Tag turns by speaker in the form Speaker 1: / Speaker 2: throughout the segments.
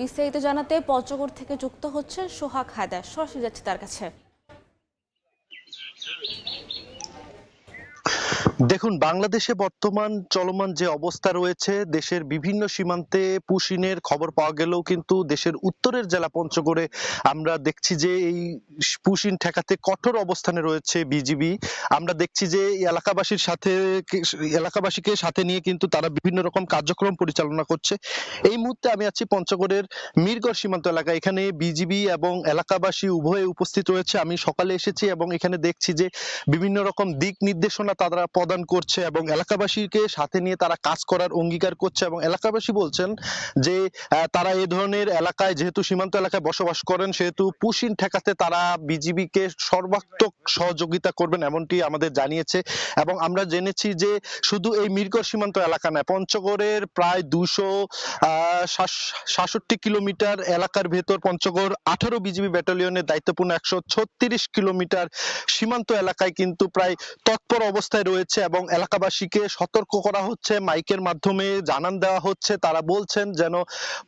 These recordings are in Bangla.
Speaker 1: বিস্তারিত জানাতে পঞ্চগড় থেকে যুক্ত হচ্ছেন সোহাগ হায়দার। সরাসরি যাচ্ছে তার কাছে।
Speaker 2: দেখুন, বাংলাদেশে বর্তমান চলমান যে অবস্থা রয়েছে, দেশের বিভিন্ন সীমান্তে পুশিনের খবর পাওয়া গেলেও কিন্তু দেশের উত্তরের জেলা পঞ্চগড়ে আমরা দেখছি যে এই পুশিন ঠেকাতে কঠোর অবস্থানে রয়েছে বিজিবি। আমরা দেখছি যে এলাকাবাসীকে সাথে নিয়ে কিন্তু তারা বিভিন্ন রকম কার্যক্রম পরিচালনা করছে। এই মুহূর্তে আমি আছি পঞ্চগড়ের মিরগড় সীমান্ত এলাকা। এখানে বিজিবি এবং এলাকাবাসী উভয়ে উপস্থিত রয়েছে। আমি সকালে এসেছি এবং এখানে দেখছি যে বিভিন্ন রকম দিক নির্দেশনা তারা প্রদান করছে এবং এলাকাবাসীকে সাথে নিয়ে তারা কাজ করার অঙ্গীকার করছে। এবং এলাকাবাসী বলছেন যে তারা এই ধরনের এলাকায়, যেহেতু সীমান্ত এলাকায় বসবাস করেন, সেহেতু পুশিন ঠেকাতে তারা বিজিবিকে সর্বাত্মক সহযোগিতা করবেন, এমনটি আমাদের জানিয়েছে। এবং আমরা জেনেছি যে শুধু এই মিরগড় সীমান্ত এলাকা নয়, পঞ্চগড়ের প্রায় 266 কিলোমিটার এলাকার ভেতর পঞ্চগড় 18 বিজিবি ব্যাটালিয়নের দায়িত্বপূর্ণ 136 কিলোমিটার সীমান্ত এলাকায় কিন্তু প্রায় তৎপর অবস্থায় রয়েছে এবং এলাকাবাসীকে সতর্ক করা হচ্ছে, মাইকের মাধ্যমে জানান দেওয়া হচ্ছে। তারা বলছেন যেন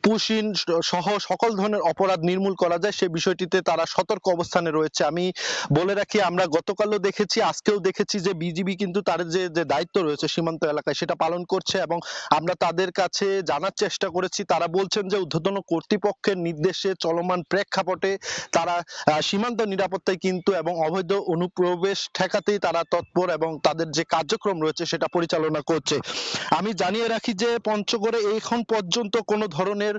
Speaker 2: পুশিন সহ সকল ধরনের অপরাধ নির্মূল করা যায়, সে বিষয়টিতে তারা সতর্ক অবস্থানে রয়েছে। আমি বলে রাখি, আমরা গতকালও দেখেছি, আজকেও দেখেছি যে বিজিবি কিন্তু তার যে দায়িত্ব রয়েছে সীমান্ত এলাকায় সেটা পালন করছে এবং আমরা তাদের কাছে জানার চেষ্টা করেছি। তারা বলছেন যে ঊর্ধ্বতন কর্তৃপক্ষের নির্দেশে চলমান প্রেক্ষাপটে তারা সীমান্ত নিরাপত্তায় কিন্তু এবং অবৈধ অনুপ্রবেশ ঠেকাতেই তারা তৎপর এবং তাদের যে কার্যক্রম রয়েছে সেটা পরিচালনা করছে। আমি জানিয়ে রাখি যে পঞ্চগড়ে এখন পর্যন্ত কোনো ধরনের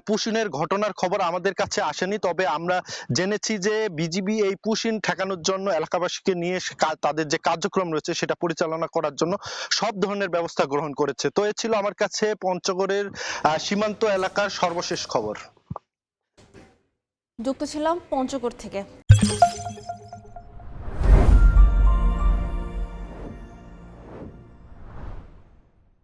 Speaker 2: পুশিনের ঘটনার খবর আমাদের কাছে আসেনি, তবে আমরা জেনেছি যে বিজিবি এই পুশিন ঠেকানোর জন্য এলাকাবাসীকে নিয়ে তাদের যে কার্যক্রম রয়েছে সেটা পরিচালনা করার জন্য সব ধরনের ব্যবস্থা গ্রহণ করেছে। তো এ ছিল আমার কাছে পঞ্চগড়ের সীমান্ত এলাকার সর্বশেষ খবর।
Speaker 1: যুক্ত ছিলাম পঞ্চগড় থেকে।